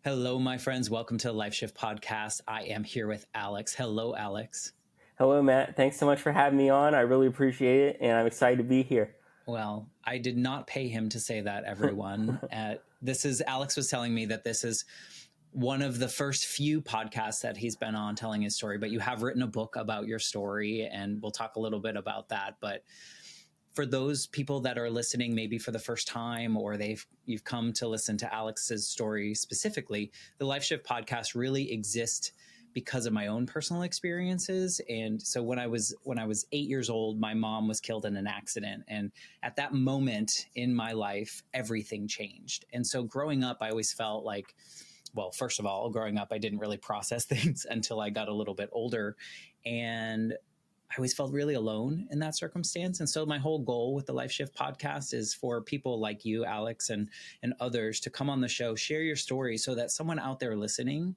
Hello, my friends. Welcome to the Life Shift Podcast. I am here with Alex. Hello, Alex. Hello, Matt. Thanks so much for having me on. I really appreciate it, and I'm excited to be here. Well, I did not pay him to say that, everyone. Alex was telling me that this is one of the first few podcasts that he's been on telling his story, but you have written a book about your story, and we'll talk a little bit about that. But for those people that are listening, maybe for the first time, or you've come to listen to Alex's story specifically, the Life Shift Podcast really exists because of my own personal experiences. And so when I was 8 years old, my mom was killed in an accident. And at that moment in my life, everything changed. And so growing up, I always felt like, well, first of all, growing up, I didn't really process things until I got a little bit older. And I always felt really alone in that circumstance. And so my whole goal with the Life Shift Podcast is for people like you, Alex, and others to come on the show, share your story so that someone out there listening,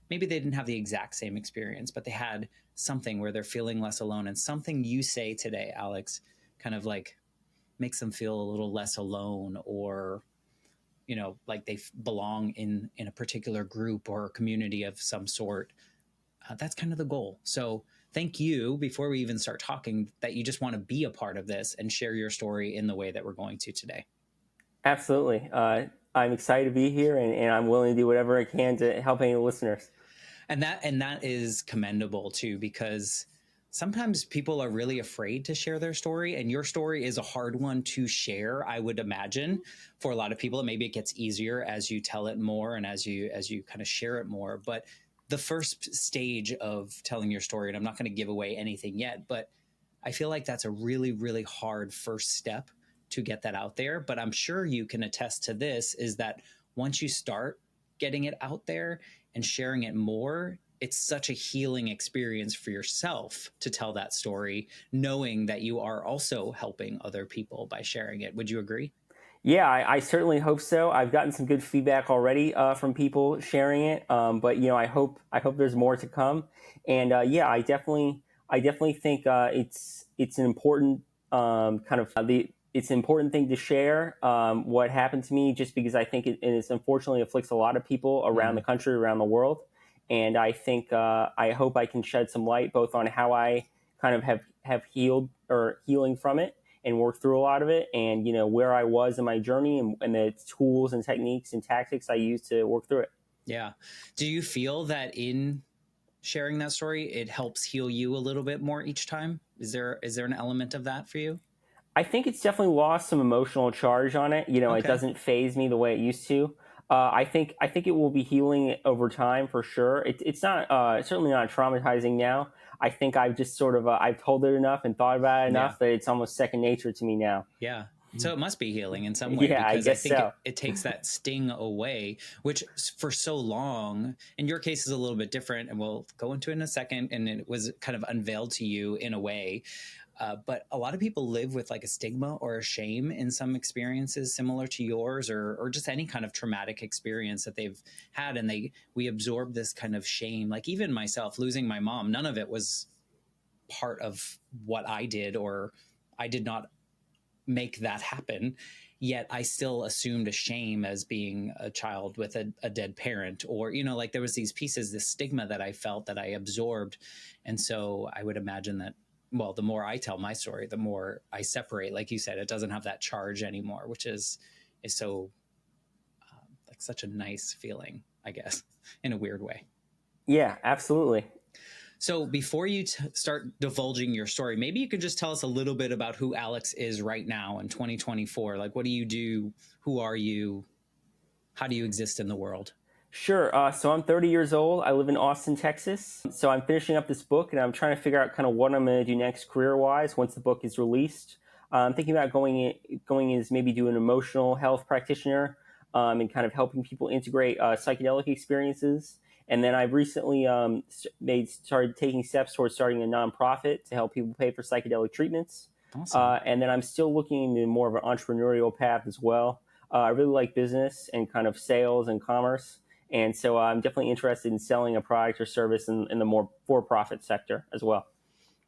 maybe they didn't have the exact same experience, but they had something where they're feeling less alone. And something you say today, Alex, kind of like makes them feel a little less alone, or, you know, like they belong in a particular group or a community of some sort. That's kind of the goal. So thank you, before we even start talking, that you just want to be a part of this and share your story in the way that we're going to today. Absolutely. I'm excited to be here, and I'm willing to do whatever I can to help any listeners. And that is commendable too, because sometimes people are really afraid to share their story, and your story is a hard one to share, I would imagine, for a lot of people. And maybe it gets easier as you tell it more and as you kind of share it more. But the first stage of telling your story, and I'm not going to give away anything yet, but I feel like that's a really, really hard first step to get that out there. But I'm sure you can attest to this, is that once you start getting it out there and sharing it more, it's such a healing experience for yourself to tell that story, knowing that you are also helping other people by sharing it. Would you agree? Yeah, I certainly hope so. I've gotten some good feedback already from people sharing it, but I hope there's more to come. And yeah, I definitely think it's an important it's an important thing to share what happened to me, just because I think it unfortunately afflicts a lot of people around the country, around the world. And I think I hope I can shed some light both on how I kind of have healed or healing from it and work through a lot of it, and where I was in my journey, and the tools and techniques and tactics I used to work through it. Yeah. Do you feel that in sharing that story, it helps heal you a little bit more each time? Is there an element of that for you? I think it's definitely lost some emotional charge on it. Okay. It doesn't faze me the way it used to. I think it will be healing over time for sure. It's not certainly not traumatizing now. I think I've just sort of I've told it enough and thought about it enough that it's almost second nature to me now. Yeah. So it must be healing in some way, Yeah, because I guess think so. it takes that sting away, which for so long, in your case is a little bit different, and we'll go into it in a second, and it was kind of unveiled to you in a way. But a lot of people live with like a stigma or a shame in some experiences similar to yours, or just any kind of traumatic experience that they've had. And we absorb this kind of shame. Like even myself, losing my mom, none of it was part of what I did, or I did not make that happen. Yet I still assumed a shame as being a child with a dead parent, or, like there was these pieces, this stigma that I felt that I absorbed. And so I would imagine that, well, the more I tell my story, the more I separate. Like you said, it doesn't have that charge anymore, which is so like such a nice feeling, I guess, in a weird way. Yeah, absolutely. So before you start divulging your story, maybe you could just tell us a little bit about who Alex is right now in 2024. Like, what do you do? Who are you? How do you exist in the world? Sure. So I'm 30 years old. I live in Austin, Texas. So I'm finishing up this book, and I'm trying to figure out kind of what I'm going to do next career-wise once the book is released. I'm thinking about going as maybe do an emotional health practitioner, and kind of helping people integrate psychedelic experiences. And then I've recently started taking steps towards starting a nonprofit to help people pay for psychedelic treatments. Awesome. And then I'm still looking into more of an entrepreneurial path as well. I really like business and kind of sales and commerce. And so I'm definitely interested in selling a product or service in the more for-profit sector as well.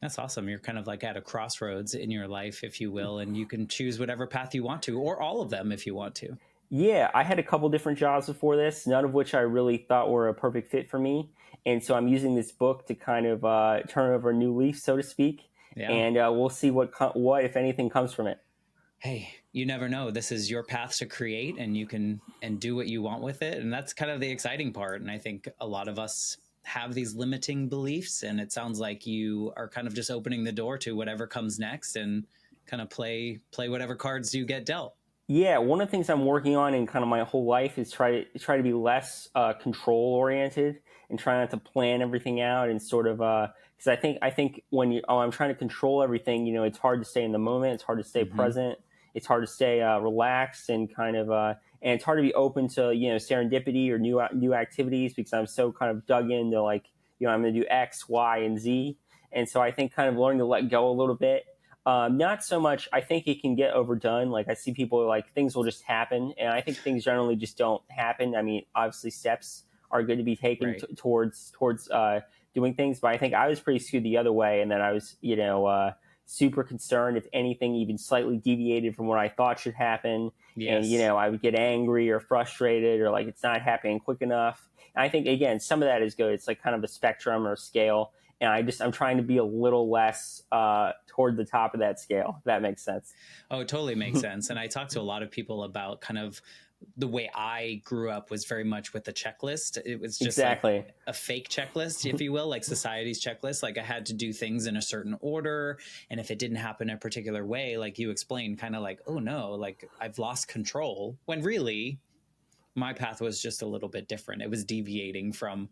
That's awesome. You're kind of like at a crossroads in your life, if you will, and you can choose whatever path you want to, or all of them if you want to. Yeah, I had a couple different jobs before this, none of which I really thought were a perfect fit for me. And so I'm using this book to kind of turn over a new leaf, so to speak. Yeah. And we'll see what, if anything, comes from it. Hey, you never know. This is your path to create, and you can and do what you want with it. And that's kind of the exciting part. And I think a lot of us have these limiting beliefs, and it sounds like you are kind of just opening the door to whatever comes next and kind of play whatever cards you get dealt. Yeah, one of the things I'm working on in kind of my whole life is try to be less control oriented and try not to plan everything out and sort of because I think when I'm trying to control everything, it's hard to stay in the moment. It's hard to stay Mm-hmm. present. It's hard to stay relaxed and kind of and it's hard to be open to serendipity or new activities because I'm so kind of dug into like I'm going to do X, Y, and Z, and so I think kind of learning to let go a little bit. Not so much. I think it can get overdone. Like I see people like things will just happen, and I think things generally just don't happen. I mean, obviously steps are good to be taken Right. towards doing things, but I think I was pretty skewed the other way, and then I was super concerned if anything even slightly deviated from what I thought should happen, and Yes. I would get angry or frustrated or like it's not happening quick enough. And I think again some of that is good. It's like kind of a spectrum or a scale, and I'm trying to be a little less toward the top of that scale, if that makes sense. Oh, it totally makes sense. And I talk to a lot of people about kind of the way I grew up was very much with the checklist. It was just like Exactly. a fake checklist, if you will, like society's checklist. Like I had to do things in a certain order. And if it didn't happen a particular way, like you explained, kind of like, oh no, like I've lost control, when really my path was just a little bit different. It was deviating from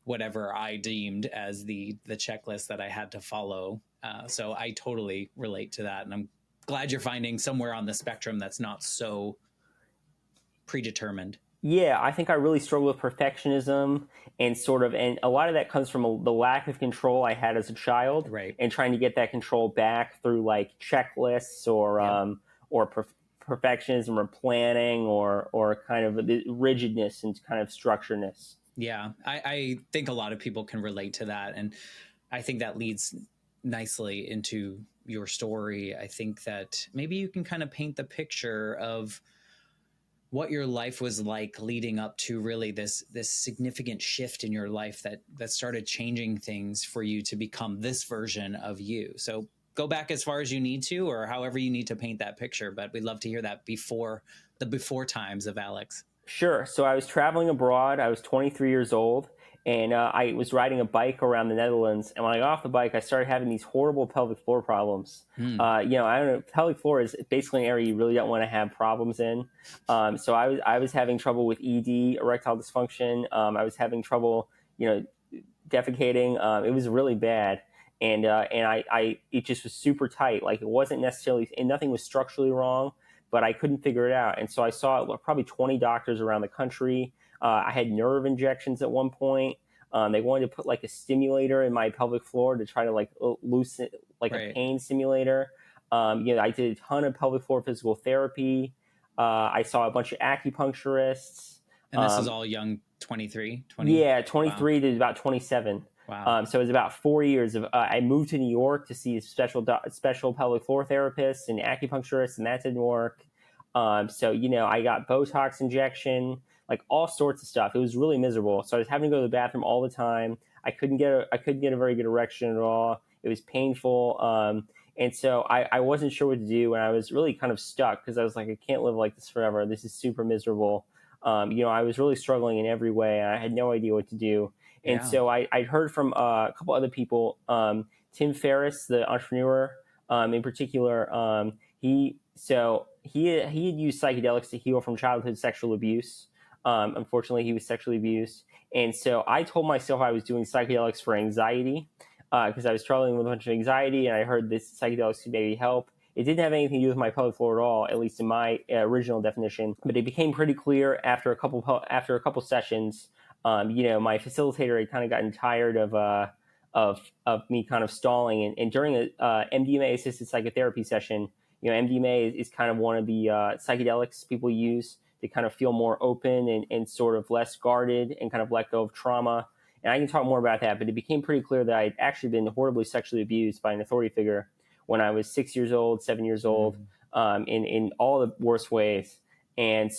whatever I deemed as the checklist that I had to follow. So I totally relate to that. And I'm glad you're finding somewhere on the spectrum that's not so predetermined. Yeah, I think I really struggle with perfectionism and a lot of that comes from the lack of control I had as a child Right. and trying to get that control back through like checklists Yep. or perfectionism or planning or kind of the rigidness and kind of structuredness. Yeah. I think a lot of people can relate to that. And I think that leads nicely into your story. I think that maybe you can kind of paint the picture of what your life was like leading up to really this significant shift in your life that started changing things for you to become this version of you. So go back as far as you need to, or however you need to paint that picture, but we'd love to hear that before times of Alex. Sure. So I was traveling abroad. I was 23 years old, and I was riding a bike around the Netherlands. And when I got off the bike, I started having these horrible pelvic floor problems. I don't know. Pelvic floor is basically an area you really don't want to have problems in. So I was having trouble with ED, erectile dysfunction. I was having trouble, defecating. It was really bad. And it just was super tight. Like it wasn't necessarily, and nothing was structurally wrong, but I couldn't figure it out. And so I saw probably 20 doctors around the country. I had nerve injections at one point. They wanted to put like a stimulator in my pelvic floor to try to like loosen, like a Right. pain simulator. I did a ton of pelvic floor physical therapy. I saw a bunch of acupuncturists. And this is all young 23, 20? Yeah, 23 Wow. to about 27. Wow. So it was about 4 years of. I moved to New York to see special pelvic floor therapists and acupuncturists, and that didn't work. So I got Botox injection, like all sorts of stuff. It was really miserable. So I was having to go to the bathroom all the time. I couldn't get a very good erection at all. It was painful. And so I wasn't sure what to do, and I was really kind of stuck because I was like, I can't live like this forever. This is super miserable. I was really struggling in every way, and I had no idea what to do. And Yeah. so I'd heard from a couple other people, Tim Ferriss, the entrepreneur, in particular. He had used psychedelics to heal from childhood sexual abuse. Unfortunately, he was sexually abused, and so I told myself I was doing psychedelics for anxiety because I was struggling with a bunch of anxiety, and I heard this psychedelics could maybe help. It didn't have anything to do with my pelvic floor at all, at least in my original definition. But it became pretty clear after a couple sessions. My facilitator had kind of gotten tired of me kind of stalling, and during a MDMA assisted psychotherapy session, MDMA is kind of one of the psychedelics people use to kind of feel more open and sort of less guarded and kind of let go of trauma. And I can talk more about that, but it became pretty clear that I'd actually been horribly sexually abused by an authority figure when I was 6 years old, 7 years old, in all the worst ways. And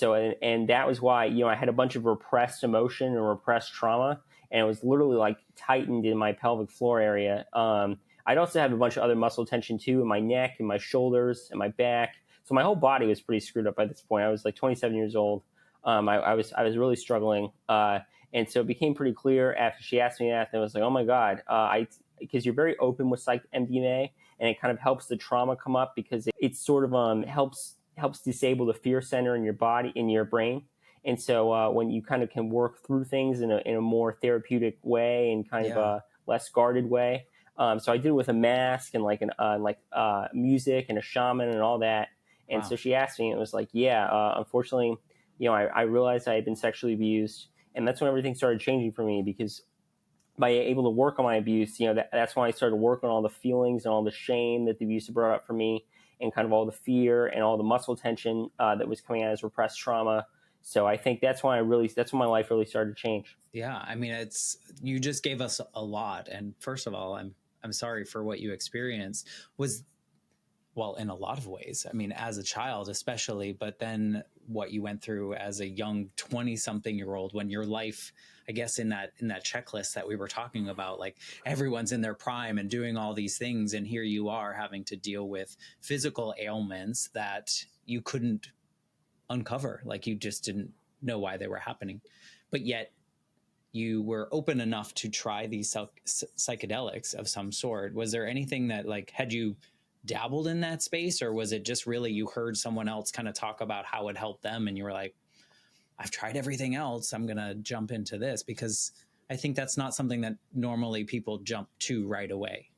that was why, I had a bunch of repressed emotion and repressed trauma, and it was literally like tightened in my pelvic floor area. I'd also have a bunch of other muscle tension too in my neck and my shoulders and my back. So my whole body was pretty screwed up by this point. I was like 27 years old. I was really struggling. And so it became pretty clear after she asked me that, and I was like, oh my God, because you're very open with MDMA, and it kind of helps the trauma come up, because it sort of helps disable the fear center in your body, in your brain. And so when you kind of can work through things in a more therapeutic way and kind of a less guarded way. So I did it with a mask and music and a shaman and all that. And so she asked me, and it was like, unfortunately, I realized I had been sexually abused. And that's when everything started changing for me, because by able to work on my abuse, that's when I started working on all the feelings and all the shame that the abuse brought up for me, and kind of all the fear and all the muscle tension that was coming out as repressed trauma. So I think that's when my life really started to change. Yeah. I mean, you just gave us a lot. And first of all, I'm sorry for what you experienced. Well, in a lot of ways, I mean, as a child, especially, but then what you went through as a young 20-something-year-old, when your life, I guess, in that checklist that we were talking about, like everyone's in their prime and doing all these things. And here you are having to deal with physical ailments that you couldn't uncover. Like you just didn't know why they were happening, but yet you were open enough to try these psychedelics of some sort. Was there anything that, like, had you dabbled in that space, or was it just really you heard someone else kind of talk about how it helped them and you were like, I've tried everything else, I'm gonna jump into this? Because I think that's not something that normally people jump to right away.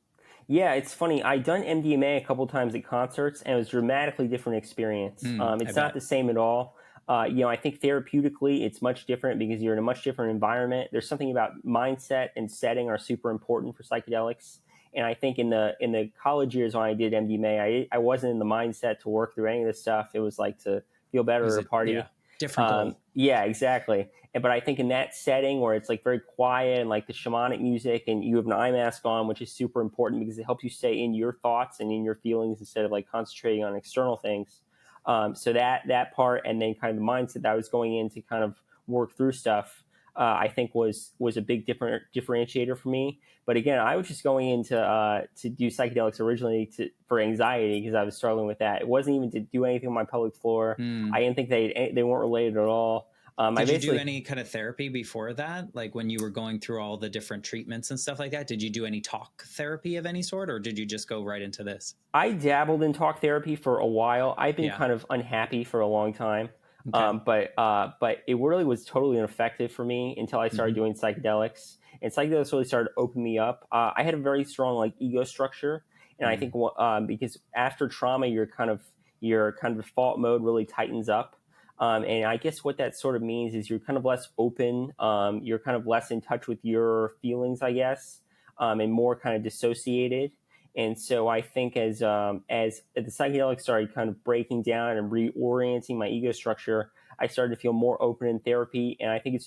Yeah, it's funny. I'd done MDMA a couple times at concerts, and it was a dramatically different experience. It's not the same at all. I think therapeutically it's much different, because you're in a much different environment. There's something about mindset and setting are super important for psychedelics. And I think in the college years when I did MDMA, I wasn't in the mindset to work through any of this stuff. It was like to feel better or party. Yeah, different goal. Yeah, exactly. But I think in that setting where it's like very quiet and like the shamanic music, and you have an eye mask on, which is super important because it helps you stay in your thoughts and in your feelings instead of like concentrating on external things. So that part, and then kind of the mindset that I was going in to kind of work through stuff, I think was a big differentiator for me. But again, I was just going in to do psychedelics originally for anxiety, because I was struggling with that. It wasn't even to do anything on my pelvic floor. I didn't think they weren't related at all. Did you do any kind of therapy before that? Like when you were going through all the different treatments and stuff like that, did you do any talk therapy of any sort, or did you just go right into this? I dabbled in talk therapy for a while. I've been kind of unhappy for a long time. Okay. But it really was totally ineffective for me until I started doing psychedelics. And psychedelics really started to open me up. I had a very strong like ego structure, and I think because after trauma, your kind of default mode really tightens up. And I guess what that sort of means is you're kind of less open. You're kind of less in touch with your feelings, I guess, and more kind of dissociated. And so I think as the psychedelics started kind of breaking down and reorienting my ego structure, I started to feel more open in therapy. And I think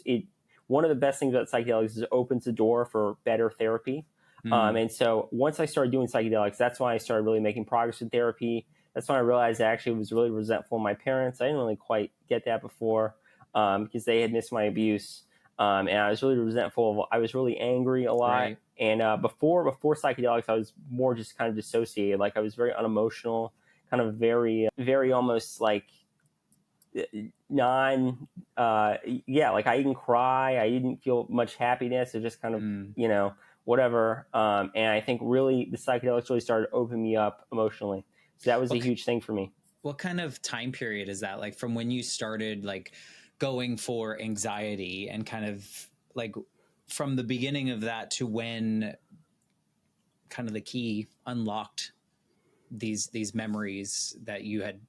one of the best things about psychedelics is it opens the door for better therapy. And so once I started doing psychedelics, that's when I started really making progress in therapy. That's when I realized I actually was really resentful of my parents. I didn't really quite get that before because they had missed my abuse. And I was really resentful. I was really angry a lot. Right. And before psychedelics, I was more just kind of dissociated. Like I was very unemotional, kind of very, very almost like like I didn't cry. I didn't feel much happiness. It was just kind of, whatever. And I think really the psychedelics really started to open me up emotionally. So that was a huge thing for me. What kind of time period is that? Like from when you started like going for anxiety, and kind of like from the beginning of that to when kind of the key unlocked these memories that you had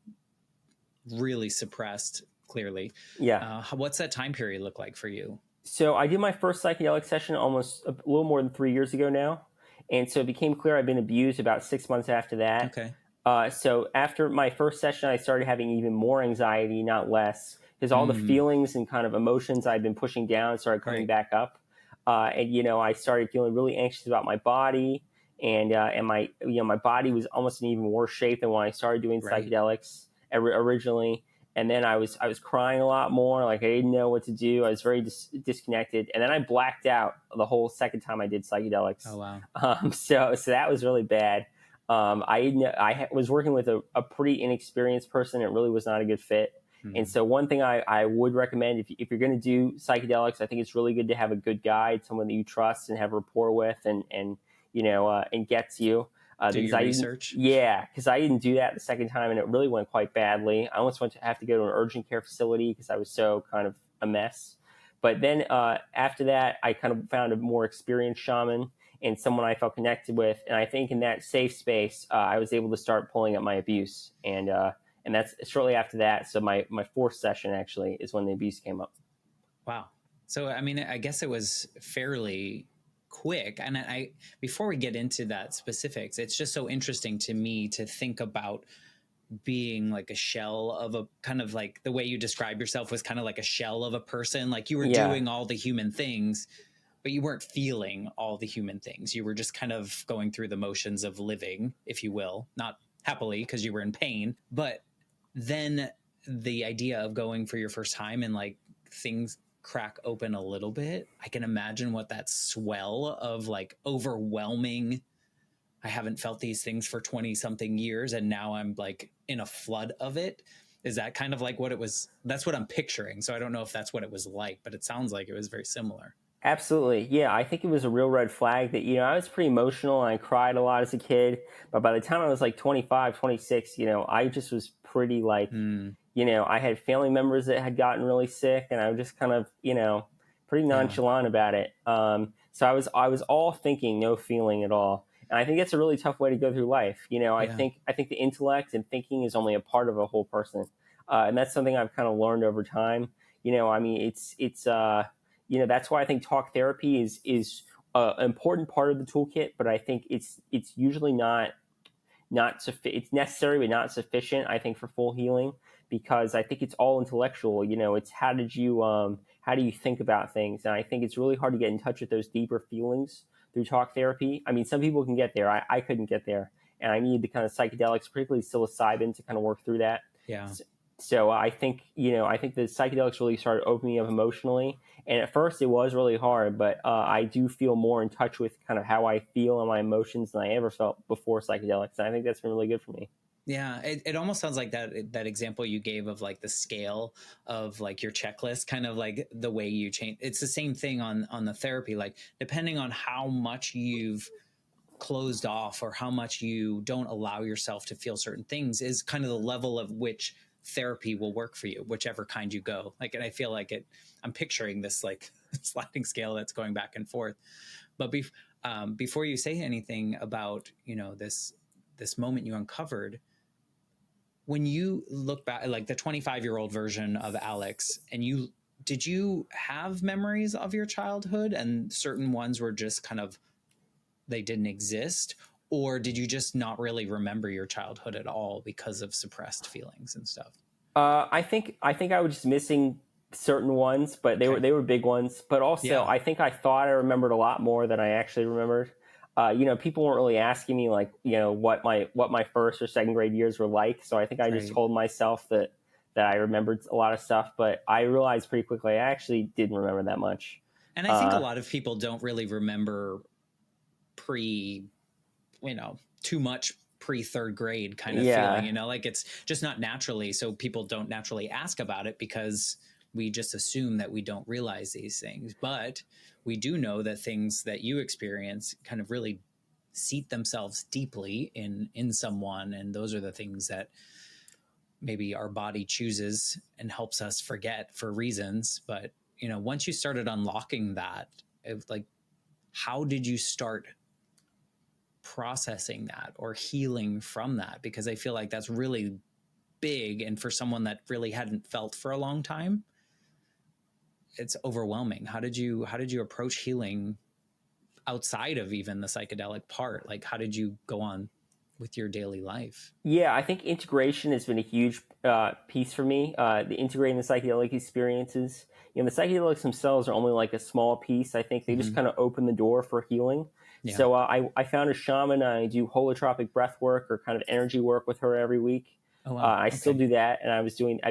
really suppressed clearly. Yeah. What's that time period look like for you? So I did my first psychedelic session almost a little more than 3 years ago now. And so it became clear I'd been abused about 6 months after that. Okay. So after my first session, I started having even more anxiety, not less, because all the feelings and kind of emotions I'd been pushing down started coming back up. And I started feeling really anxious about my body, and my body was almost in even worse shape than when I started doing psychedelics originally. And then I was crying a lot more. Like I didn't know what to do. I was very disconnected. And then I blacked out the whole second time I did psychedelics. Oh, wow. So that was really bad. Was working with a pretty inexperienced person. It really was not a good fit. And so one thing I would recommend, if you're going to do psychedelics, I think it's really good to have a good guide, someone that you trust and have rapport with, and gets you. Do your research. Yeah, because I didn't do that the second time, and it really went quite badly. I almost went to have to go to an urgent care facility because I was so kind of a mess. But then after that, I kind of found a more experienced shaman and someone I felt connected with. And I think in that safe space, I was able to start pulling up my abuse. And that's shortly after that. So my fourth session actually is when the abuse came up. Wow. So, I mean, I guess it was fairly quick. And before we get into that specifics, it's just so interesting to me to think about being like a shell of a kind of like the way you describe yourself was kind of like a shell of a person. Like you were doing all the human things, but you weren't feeling all the human things. You were just kind of going through the motions of living, if you will, not happily because you were in pain. But then the idea of going for your first time and like things crack open a little bit, I can imagine what that swell of like overwhelming, I haven't felt these things for 20 something years and now I'm like in a flood of it. Is that kind of like what it was? That's what I'm picturing. So I don't know if that's what it was like, but it sounds like it was very similar. Absolutely. Yeah, I think it was a real red flag that, I was pretty emotional and I cried a lot as a kid. But by the time I was like 25, 26, I just was pretty like, I had family members that had gotten really sick and I was just kind of, pretty nonchalant about it. So I was all thinking, no feeling at all. And I think that's a really tough way to go through life. I think the intellect and thinking is only a part of a whole person. And that's something I've kind of learned over time. I mean, it's that's why I think talk therapy is an important part of the toolkit, but I think it's usually not it's necessary but not sufficient, I think, for full healing, because I think it's all intellectual. It's how do you think about things, and I think it's really hard to get in touch with those deeper feelings through talk therapy. I mean, some people can get there. I couldn't get there, and I need the kind of psychedelics, particularly psilocybin, to kind of work through that. Yeah. So I think the psychedelics really started opening me up emotionally. And at first it was really hard, but I do feel more in touch with kind of how I feel and my emotions than I ever felt before psychedelics. And I think that's been really good for me. Yeah, it almost sounds like that example you gave of like the scale of like your checklist, kind of like the way you change. It's the same thing on the therapy, like depending on how much you've closed off or how much you don't allow yourself to feel certain things is kind of the level of which therapy will work for you, whichever kind you go. Like, and I feel like I'm picturing this like sliding scale that's going back and forth. But before you say anything about, this moment you uncovered, when you look back, like the 25-year-old version of Alex, and did you have memories of your childhood and certain ones were just kind of, they didn't exist? Or did you just not really remember your childhood at all because of suppressed feelings and stuff? I think I was just missing certain ones, but they were big ones. But also, I think I thought I remembered a lot more than I actually remembered. People weren't really asking me like, what my first or second grade years were like. So I think I just told myself that I remembered a lot of stuff. But I realized pretty quickly I actually didn't remember that much. And I think a lot of people don't really remember too much pre-third grade kind of feeling, like it's just not naturally. So people don't naturally ask about it because we just assume that we don't realize these things. But we do know that things that you experience kind of really seat themselves deeply in someone. And those are the things that maybe our body chooses and helps us forget for reasons. But, once you started unlocking that, like, how did you start processing that or healing from that? Because I feel like that's really big. And for someone that really hadn't felt for a long time, it's overwhelming. How did you approach healing outside of even the psychedelic part? Like, how did you go on with your daily life? Yeah, I think integration has been a huge piece for me. The integrating the psychedelic experiences. The psychedelics themselves are only like a small piece. I think they just kind of open the door for healing. Yeah. So I found a shaman. I do holotropic breath work or kind of energy work with her every week. Oh, wow. I still Okay. do that, and I've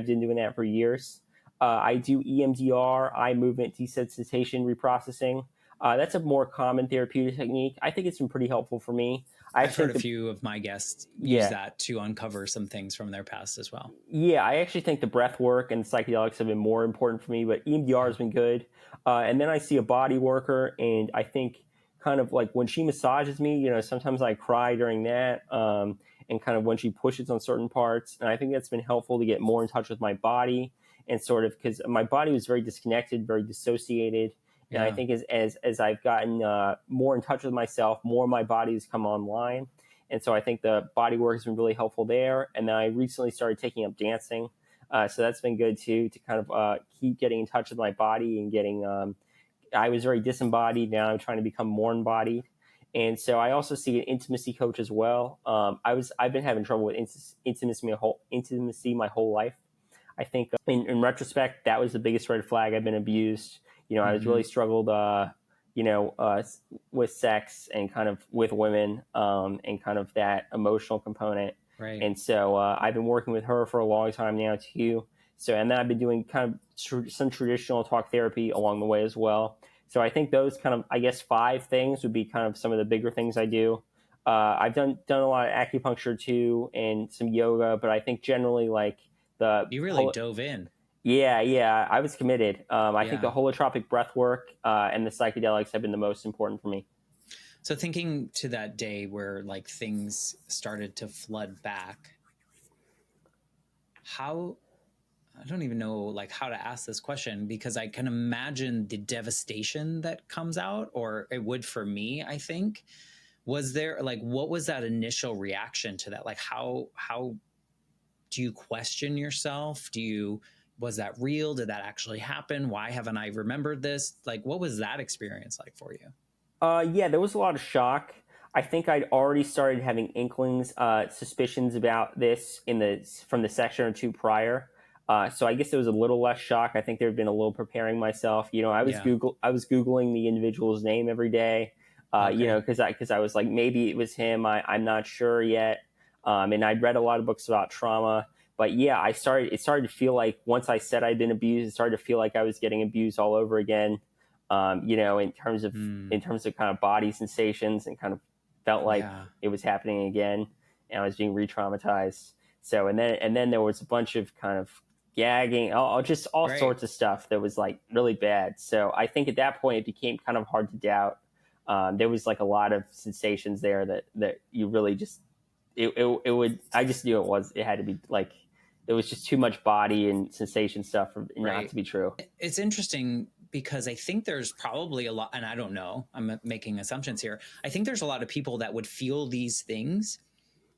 been doing that for years. I do EMDR, eye movement desensitization reprocessing. That's a more common therapeutic technique. I think it's been pretty helpful for me. I I've heard actually a think few of my guests use yeah, that to uncover some things from their past as well. yeah, I actually think the breath work and psychedelics have been more important for me, but EMDR Yeah. has been good. And then I see a body worker, and I think kind of like when she massages me, sometimes I cry during that, and kind of when she pushes on certain parts. And I think that's been helpful to get more in touch with my body and sort of because my body was very disconnected, very dissociated. And I Yeah. think as I've gotten more in touch with myself, more of my body has come online. And so I think the body work has been really helpful there. And then I recently started taking up dancing. So that's been good too, to kind of keep getting in touch with my body and getting, I was very disembodied. Now I'm trying to become more embodied. And so I also see an intimacy coach as well. I've been having trouble with intimacy my whole life. I think in retrospect, that was the biggest red flag. I've been abused. I was Mm-hmm. really struggled, you know, uh, with sex and kind of with women, and kind of that emotional component. Right. And so I've been working with her for a long time now too. So, and then I've been doing kind of some traditional talk therapy along the way as well. So I think those kind of, I guess, 5 things would be kind of some of the bigger things I do. I've done a lot of acupuncture too and some yoga, but I think generally like the You really whole, dove in. yeah, I was committed. I think the Yeah. holotropic breath work and the psychedelics have been the most important for me. So thinking to that day where like things started to flood back, how, I don't even know like how to ask this question because I can imagine the devastation that comes out, or it would for me, I think. Was there like what was that initial reaction to that? Like how do you question yourself? Was that real? Did that actually happen? Why haven't I remembered this? Like what was that experience like for you? Yeah, there was a lot of shock. I think I'd already started having inklings, suspicions about this from the section or two prior. So I guess there was a little less shock. I think there had been a little preparing myself. Yeah. I was googling the individual's name every day. Okay. Because I was like maybe it was him. I'm not sure yet. And I'd read a lot of books about trauma. But yeah, it started to feel like once I said I'd been abused, it started to feel like I was getting abused all over again. In terms of kind of body sensations, and kind of felt like Yeah. it was happening again, and I was being re-traumatized. So and then there was a bunch of kind of gagging, just all Right. sorts of stuff that was like really bad. So I think at that point it became kind of hard to doubt. There was like a lot of sensations there that you really just it would I just knew it had to be like it was just too much body and sensation stuff for it not Right. to be true. It's interesting because I think there's probably a lot, and I don't know, I'm making assumptions here. I think there's a lot of people that would feel these things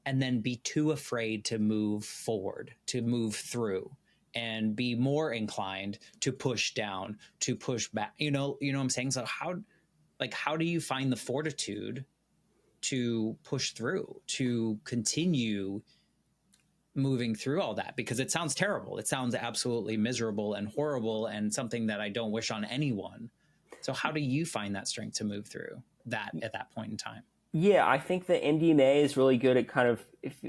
and then be too afraid to move forward, to move through, and be more inclined to push down, to push back. You know what I'm saying? So how do you find the fortitude to push through, to continue moving through all that? Because it sounds terrible. It sounds absolutely miserable and horrible and something that I don't wish on anyone. So how do you find that strength to move through that at that point in time? Yeah, I think the MDMA is really good at kind of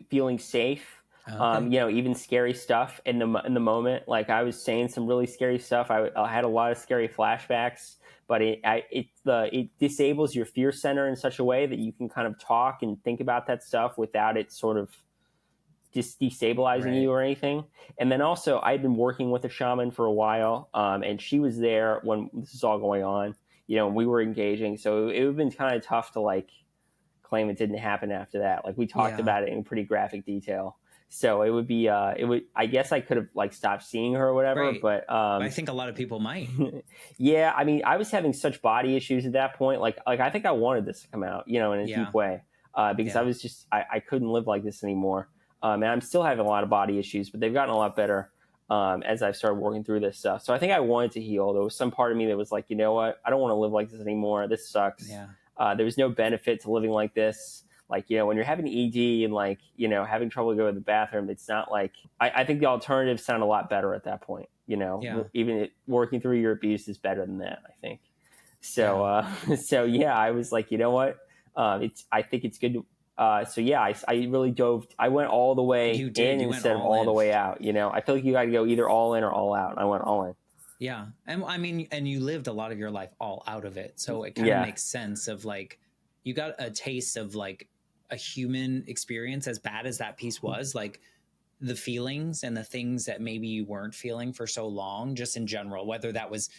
feeling safe. Okay. Even scary stuff in the moment. Like I was saying some really scary stuff. I had a lot of scary flashbacks, but it disables your fear center in such a way that you can kind of talk and think about that stuff without it sort of just destabilizing Right. you or anything. And then also, I'd been working with a shaman for a while, and she was there when this is all going on. And we were engaging, so it would have been kind of tough to like claim it didn't happen after that. Like we talked Yeah. about it in pretty graphic detail. So it would be I guess I could have like stopped seeing her or whatever, Right. but I think a lot of people might. yeah, I mean, I was having such body issues at that point. Like I think I wanted this to come out, in a Yeah. deep way, because Yeah. I couldn't live like this anymore. And I'm still having a lot of body issues, but they've gotten a lot better as I've started working through this stuff. So I think I wanted to heal. There was some part of me that was like, you know what, I don't want to live like this anymore. This sucks. Yeah. There was no benefit to living like this. Like, when you're having ED and like, having trouble going to the bathroom, it's not like, I think the alternatives sound a lot better at that point. Yeah. Even working through your abuse is better than that, I think. So, Yeah. so yeah, I was like, you know what? I think it's good So yeah, I really dove. I went all the way You did. in You went instead of all all the in. way out. You know, I feel like you got to go either all in or all out. And I went all in. Yeah. And I mean, and you lived a lot of your life all out of it. So it kind of Yeah. makes sense of like, you got a taste of like a human experience, as bad as that piece was, like the feelings and the things that maybe you weren't feeling for so long, just in general, whether that was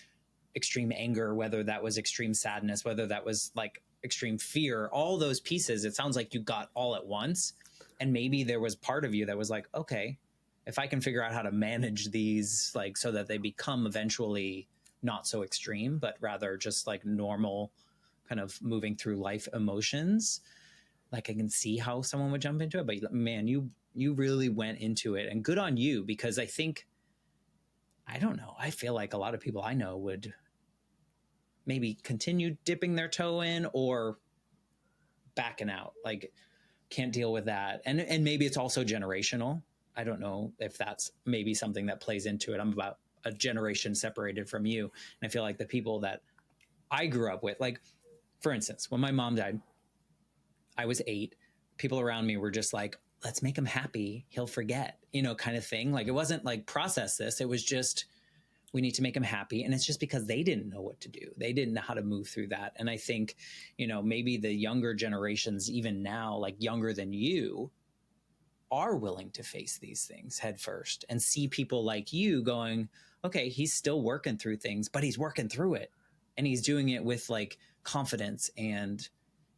extreme anger, whether that was extreme sadness, whether that was like extreme fear, all those pieces, it sounds like you got all at once. And maybe there was part of you that was like, okay, if I can figure out how to manage these, like, so that they become eventually not so extreme, but rather just like normal kind of moving through life emotions, like I can see how someone would jump into it. But man, you really went into it, and good on you, because I think, I don't know, I feel like a lot of people I know would maybe continue dipping their toe in or backing out, like can't deal with that. And maybe it's also generational. I don't know if that's maybe something that plays into it. I'm about a generation separated from you, and I feel like the people that I grew up with, like for instance, when my mom died, I was 8. People around me were just like, let's make him happy, he'll forget, you know, kind of thing. Like it wasn't like process this, it was just, we need to make him happy. And it's just because they didn't know what to do. They didn't know how to move through that. And I think, you know, maybe the younger generations, even now, like younger than you, are willing to face these things head first and see people like you going, okay, he's still working through things, but he's working through it. And he's doing it with like confidence and,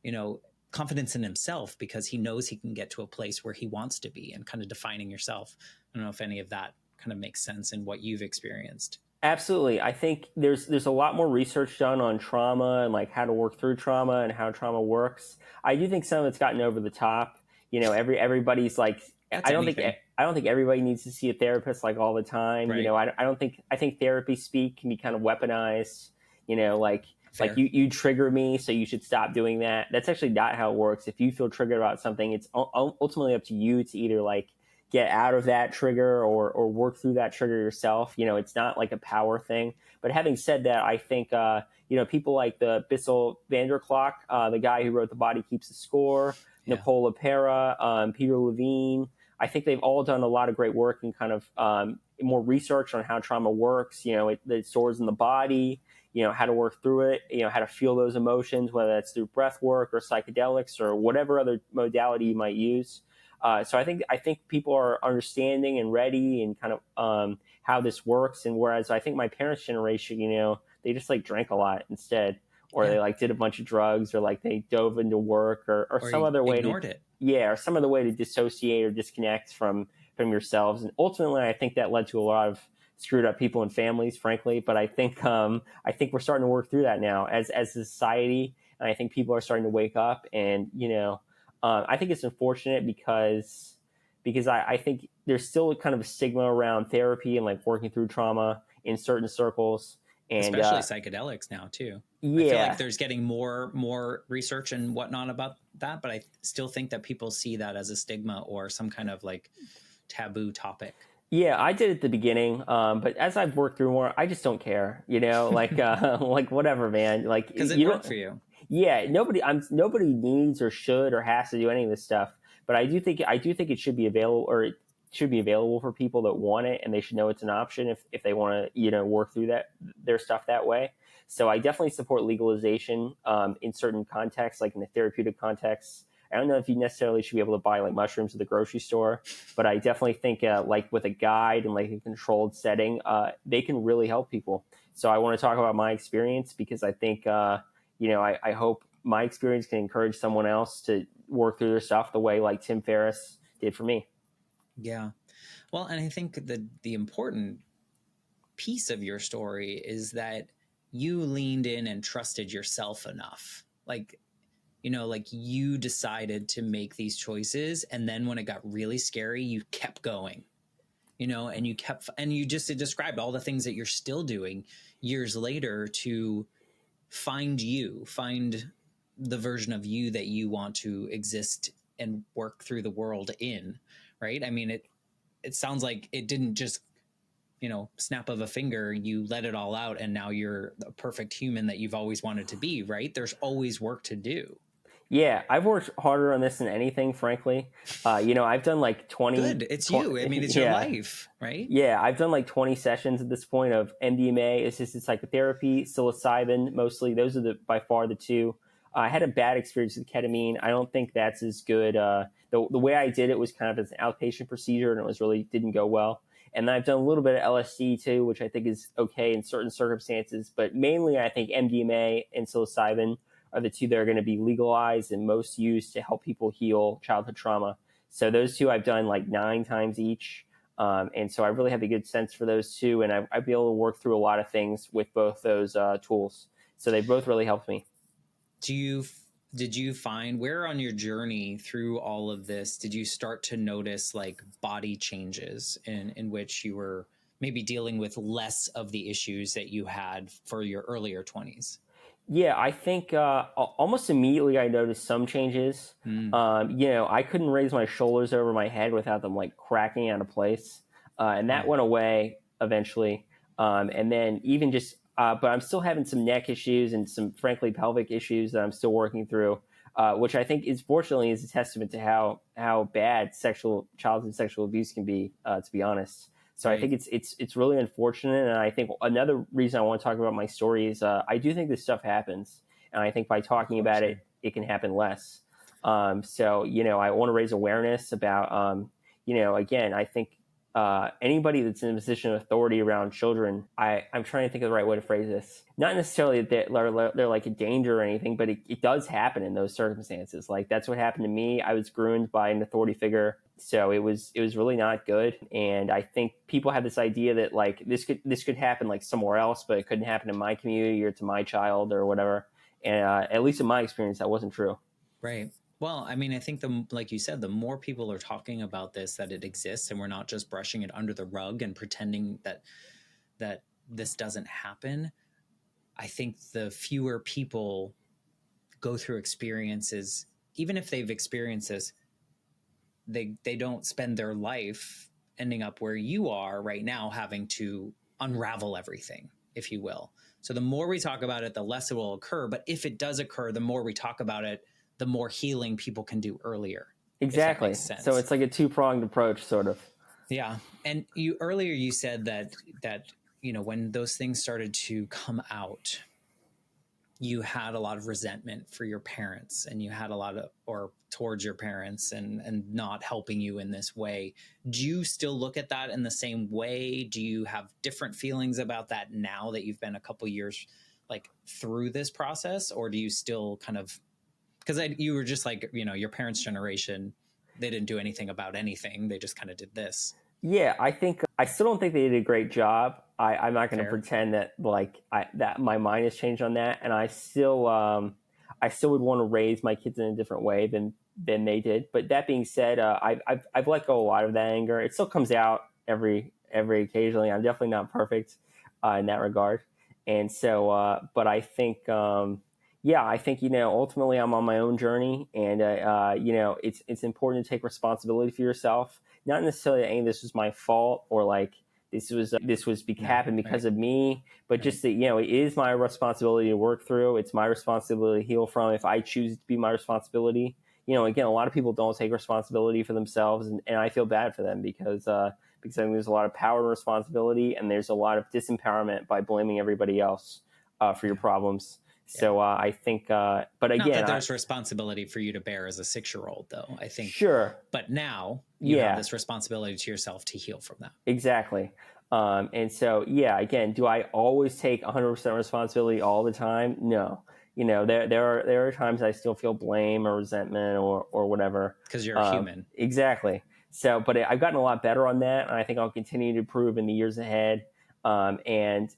you know, confidence in himself, because he knows he can get to a place where he wants to be, and kind of defining yourself. I don't know if any of that kind of makes sense in what you've experienced. Absolutely. I think there's a lot more research done on trauma and like how to work through trauma and how trauma works. I do think some of it's gotten over the top. You know, everybody's like, That's anything. I don't think everybody needs to see a therapist like all the time. Right. You know, I don't think, I think therapy speak can be kind of weaponized. You know, like Fair. like you trigger me, so you should stop doing that. That's actually not how it works. If you feel triggered about something, it's ultimately up to you to either like get out of that trigger or work through that trigger yourself. You know, it's not like a power thing. But having said that, I think, you know, people like the Bissell Vanderklok, the guy who wrote The Body Keeps the Score, Yeah. Nicole LaPera, Peter Levine, I think they've all done a lot of great work and kind of more research on how trauma works. You know, it stores in the body, you know, how to work through it, you know, how to feel those emotions, whether that's through breath work or psychedelics or whatever other modality you might use. So I think people are understanding and ready and kind of how this works. And whereas I think my parents' generation, you know, they just like drank a lot instead, or Yeah. they like did a bunch of drugs, or like they dove into work, or some other way ignored to it. yeah, or some other way to dissociate or disconnect from yourselves. And ultimately, I think that led to a lot of screwed up people and families, frankly. But I think we're starting to work through that now as a society, and I think people are starting to wake up. And you know, I think it's unfortunate because I think there's still kind of a stigma around therapy and like working through trauma in certain circles, and Especially psychedelics now too. yeah, I feel like there's getting more research and whatnot about that, but I still think that people see that as a stigma or some kind of like taboo topic. Yeah, I did at the beginning, but as I've worked through more, I just don't care. You know, like like whatever, man. Like Because it you worked don't. for you. Yeah, nobody needs or should or has to do any of this stuff. But I do think it should be available, or it should be available for people that want it, and they should know it's an option if they want to, you know, work through their stuff that way. So I definitely support legalization in certain contexts, like in the therapeutic context. I don't know if you necessarily should be able to buy like mushrooms at the grocery store, but I definitely think like with a guide and like a controlled setting, they can really help people. So I want to talk about my experience because I think, you know, I hope my experience can encourage someone else to work through their stuff the way like Tim Ferriss did for me. Yeah. Well, and I think that the important piece of your story is that you leaned in and trusted yourself enough. Like, you know, like you decided to make these choices. And then when it got really scary, you kept going, you know, and you just described all the things that you're still doing years later to find the version of you that you want to exist and work through the world in. Right. I mean, it sounds like it didn't just, you know, snap of a finger, you let it all out and now you're a perfect human that you've always wanted to be, right? There's always work to do. Yeah, I've worked harder on this than anything, frankly. I've done like 20, Good. It's you. I mean, it's your yeah, life, right? yeah, I've done like 20 sessions at this point of MDMA, assisted psychotherapy, psilocybin, mostly. Those are by far the two. I had a bad experience with ketamine. I don't think that's as good. The way I did it was kind of as an outpatient procedure, and it was really didn't go well. And then I've done a little bit of LSD too, which I think is okay in certain circumstances. But mainly, I think MDMA and psilocybin are the two that are going to be legalized and most used to help people heal childhood trauma. So those two I've done like 9 times each. And so I really have a good sense for those two, and I'd be able to work through a lot of things with both those tools. So they both really helped me. Did you find where on your journey through all of this did you start to notice like body changes in which you were maybe dealing with less of the issues that you had for your earlier 20s? Yeah, I think almost immediately I noticed some changes. Mm, I couldn't raise my shoulders over my head without them like cracking out of place, and that wow. went away eventually. And then even just, but I'm still having some neck issues and some, frankly, pelvic issues that I'm still working through, which I think is fortunately is a testament to how bad childhood sexual abuse can be, to be honest. So I Right. think it's really unfortunate, and I think another reason I want to talk about my story is I do think this stuff happens, and I think by Of talking course. about Yeah. it can happen less. So I want to raise awareness about again, I think anybody that's in a position of authority around children, I'm trying to think of the right way to phrase this. Not necessarily that they're like a danger or anything, but it does happen in those circumstances. Like that's what happened to me. I was groomed by an authority figure, so it was really not good. And I think people have this idea that like this could happen like somewhere else, but it couldn't happen in my community or to my child or whatever. And at least in my experience, that wasn't true. Right. Well, I mean, I think like you said, the more people are talking about this, that it exists, and we're not just brushing it under the rug and pretending that this doesn't happen. I think the fewer people go through experiences, even if they've experienced this, they don't spend their life ending up where you are right now, having to unravel everything, if you will. So the more we talk about it, the less it will occur. But if it does occur, the more we talk about it, the more healing people can do earlier, if that makes Exactly. So sense. it's like a two-pronged approach, sort of. Yeah. And you said that when those things started to come out, you had a lot of resentment for your parents, and you had a lot of, or towards your parents, and not helping you in this way. Do you still look at that in the same way? Do you have different feelings about that now that you've been a couple years like through this process, or do you still kind of, because you were just like, your parents' generation, they didn't do anything about anything, they just kind of did this. Yeah, I think I still don't think they did a great job. I'm not going to Fair. pretend that that my mind has changed on that, and I still would want to raise my kids in a different way than they did. But that being said, I've let go a lot of that anger. It still comes out every occasionally. I'm definitely not perfect in that regard, and so but I think yeah, I think ultimately I'm on my own journey, and it's important to take responsibility for yourself. Not necessarily that any of this was my fault or like this was No. happened because Right. of me, but Right. just that it is my responsibility to work through. It's my responsibility to heal from. If I choose it to be my responsibility, again, a lot of people don't take responsibility for themselves, and I feel bad for them because I think there's a lot of power and responsibility, and there's a lot of disempowerment by blaming everybody else for your Yeah. problems. Yeah. So I think, but Not again, that there's responsibility for you to bear as a 6-year-old, though. I think, sure, but now you have yeah, this responsibility to yourself to heal from that. exactly. And so, yeah, again, do I always take 100% responsibility all the time? No. There are times I still feel blame or resentment or whatever. Because you're a human. Exactly. So, but I've gotten a lot better on that, and I think I'll continue to improve in the years ahead. And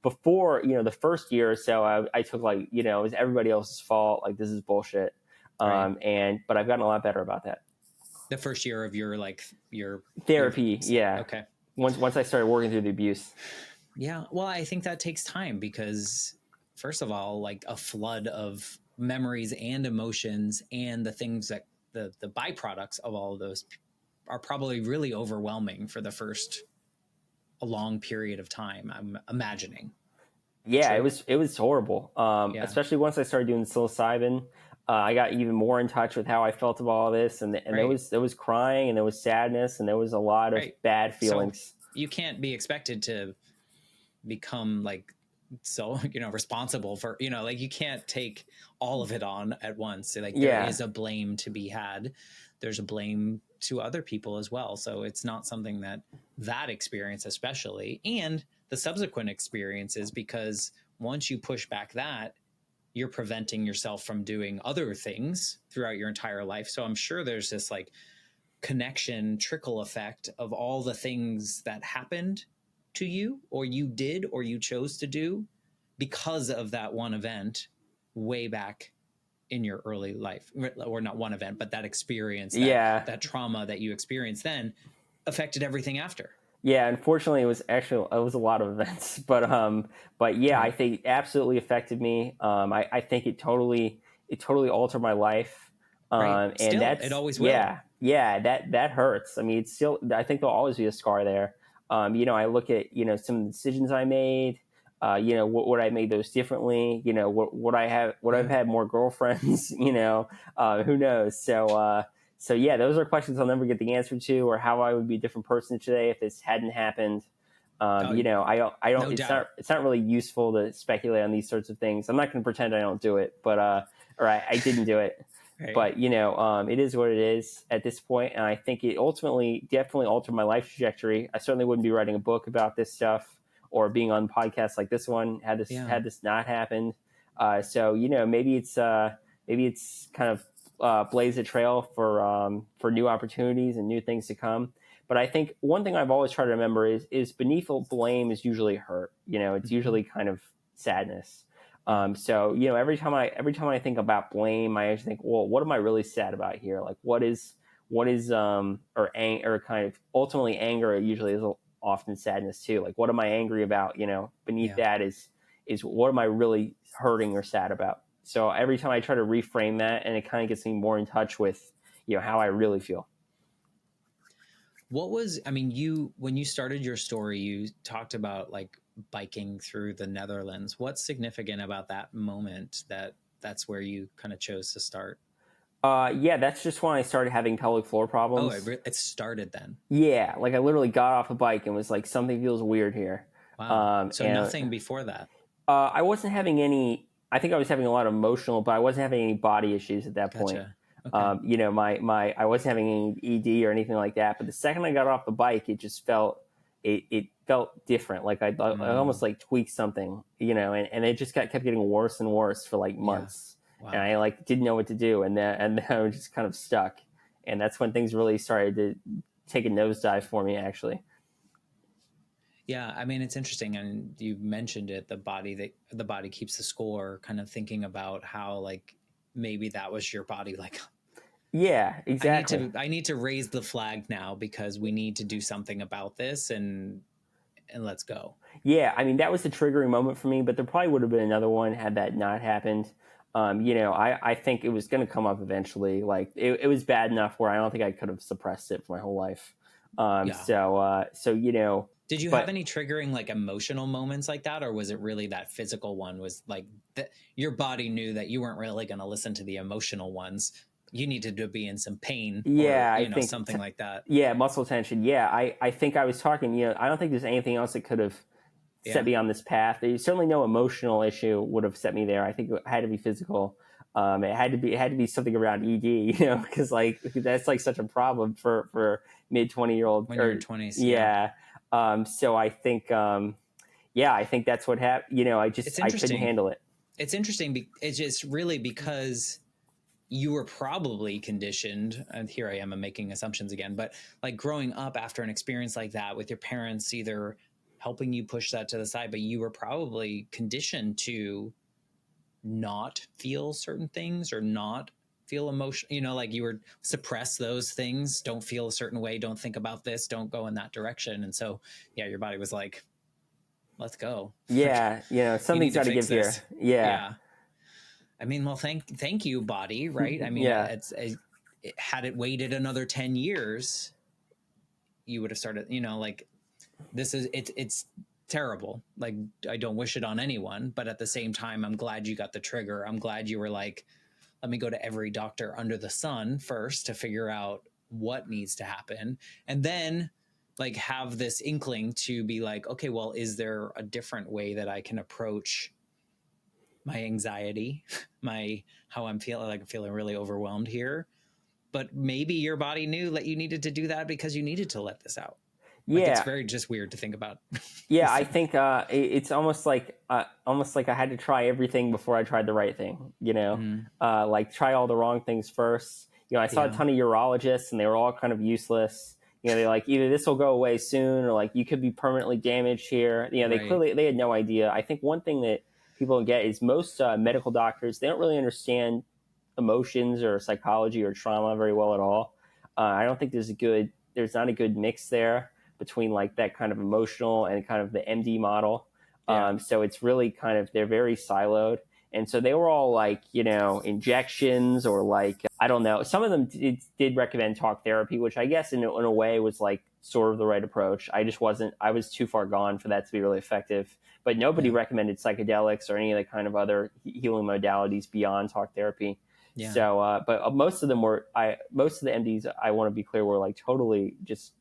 before the first year or so, I took like it was everybody else's fault. Like this is bullshit. Right. But I've gotten a lot better about that. The first year of your Therapy, yeah. Okay. Once I started working through the abuse. Yeah. Well, I think that takes time because, first of all, like a flood of memories and emotions and the things that the byproducts of all of those are probably really overwhelming for the first a long period of time, I'm imagining. Yeah, True. it was horrible. Yeah. Especially once I started doing psilocybin, I got even more in touch with how I felt about all this, and Right. there was crying, and there was sadness, and there was a lot of Right. bad So feelings. you can't be expected to become like so responsible for like you can't take all of it on at once. Like there Yeah, is a blame to be had. There's a blame to other people as well, so it's not something that experience especially, and the subsequent experiences, because once you push back that, you're preventing yourself from doing other things throughout your entire life. So I'm sure there's this like connection trickle effect of all the things that happened to you, or you did, or you chose to do because of that one event way back in your early life. Or not one event, but that experience, yeah, that trauma that you experienced then affected everything after. yeah. Unfortunately, it was a lot of events, but yeah, I Right. think it absolutely affected me. I think it totally altered my life. Right. And Still, it always will. that hurts. I mean, it's still, I think there'll always be a scar there. I look at, some of the decisions I made, would I made those differently? Would I've Yeah. had more girlfriends? Who knows? So yeah, those are questions I'll never get the answer to, or how I would be a different person today if this hadn't happened. Oh, I don't. no doubt. It's not really useful to speculate on these sorts of things. I'm not going to pretend I don't do it, but or I didn't do it. Right. But it is what it is at this point, and I think it ultimately definitely altered my life trajectory. I certainly wouldn't be writing a book about this stuff or being on podcasts like this one Yeah. had this not happened. So maybe it's kind of blaze a trail for new opportunities and new things to come. But I think one thing I've always tried to remember is beneath blame is usually hurt. It's Mm-hmm. usually kind of sadness. Yeah. So every time I think about blame, I actually think, well, what am I really sad about here? Like, what is or kind of ultimately anger usually is often sadness too. Like, what am I angry about? Beneath Yeah. that is what am I really hurting or sad about? So every time I try to reframe that, and it kind of gets me more in touch with how I really feel. What was, I mean, when you started your story, you talked about like biking through the Netherlands. What's significant about that moment that's where you kind of chose to start? Yeah, that's just when I started having pelvic floor Oh, problems. it started then. Yeah, like I literally got off a bike and was like, something feels weird here. Wow. So And nothing before that. I wasn't having any. I think I was having a lot of emotional, but I wasn't having any body issues at that point. Gotcha. Okay. My I wasn't having any ED or anything like that. But the second I got off the bike, it just felt it felt different. Like I almost like tweaked something, and it just kept getting worse and worse for like Yeah. months. And Wow. I like didn't know what to do, and then I was just kind of stuck. And that's when things really started to take a nosedive for me, actually. Yeah, I mean it's interesting, and you mentioned it. The body keeps the score. Kind of thinking about how like maybe that was your body. Like Yeah, exactly. I need to raise the flag now because we need to do something about this, and let's go. Yeah, I mean that was the triggering moment for me, but there probably would have been another one had that not happened. I think it was going to come up eventually. Like it was bad enough where I don't think I could have suppressed it for my whole life. Yeah. Did you have but any triggering like emotional moments like that, or was it really that physical one? Was like that your body knew that you weren't really going to listen to the emotional ones. You needed to be in some pain, or yeah, I think something like that. yeah, muscle tension. Yeah, I think I was talking. I don't think there's anything else that could have set Yeah. me on this path. There's certainly no emotional issue would have set me there. I think it had to be physical. It had to be something around ED, because like that's like such a problem for mid 20-year-old When you're in or 20s. Yeah. yeah. So I think I think that's what happened. It's I couldn't interesting. handle it. It's interesting. It's just really because you were probably conditioned, and here I am, I'm making assumptions again, but like growing up after an experience like that with your parents either helping you push that to the side, but you were probably conditioned to not feel certain things or not feel emotion, like you were suppress those things, don't feel a certain way, don't think about this, don't go in that direction. And so, yeah, your body was like, let's go. Like, Yeah, you need something's to got to fix give this. here. Yeah, Yeah. I mean, well, thank you, body. Right. I mean, yeah. had it waited another 10 years, you would have started, like this is, it's terrible. Like, I don't wish it on anyone, but at the same time, I'm glad you got the trigger. I'm glad you were like, let me go to every doctor under the sun first to figure out what needs to happen. And then like have this inkling to be like, okay, well, is there a different way that I can approach my anxiety, how I'm feeling, like I'm feeling really overwhelmed here. But maybe your body knew that you needed to do that because you needed to let this out. Like, it's very just weird to think about. Yeah, I think it's almost like I had to try everything before I tried the right thing. Like try all the wrong things first. I saw a ton of urologists, and they were all kind of useless. They're like, either this will go away soon, or like you could be permanently damaged here. They had no idea. I think one thing that people don't get is most medical doctors, they don't really understand emotions or psychology or trauma very well at all. I don't think there's not a good mix there between like that kind of emotional and kind of the MD model. So it's really kind of, they're very siloed. And so they were all like, injections, or like, I don't know. Some of them did recommend talk therapy, which I guess in a way was like sort of the right approach. I was too far gone for that to be really effective. But nobody recommended psychedelics or any of the kind of other healing modalities beyond talk therapy. Yeah. So, but most of the MDs, I want to be clear, were like totally just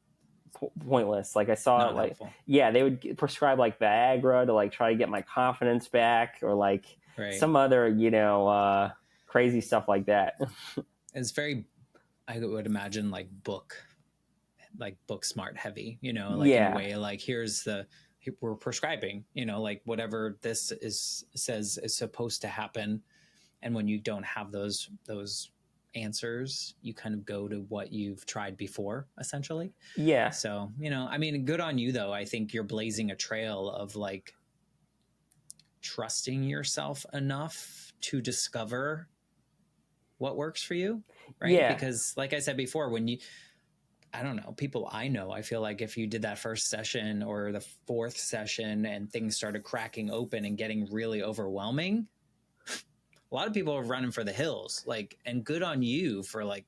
pointless. Like I saw not helpful. They would prescribe like Viagra to like try to get my confidence back, or like some other, crazy stuff like that. It's very, I would imagine like book smart heavy, in a way, like we're prescribing, like whatever this says is supposed to happen. And when you don't have those answers, you kind of go to what you've tried before, essentially. Yeah. So, I mean, good on you though. I think you're blazing a trail of like trusting yourself enough to discover what works for you. Right. Yeah. Because like I said before, I don't know, people I know, I feel like if you did that first session or the fourth session and things started cracking open and getting really overwhelming, a lot of people are running for the hills, like, and good on you for like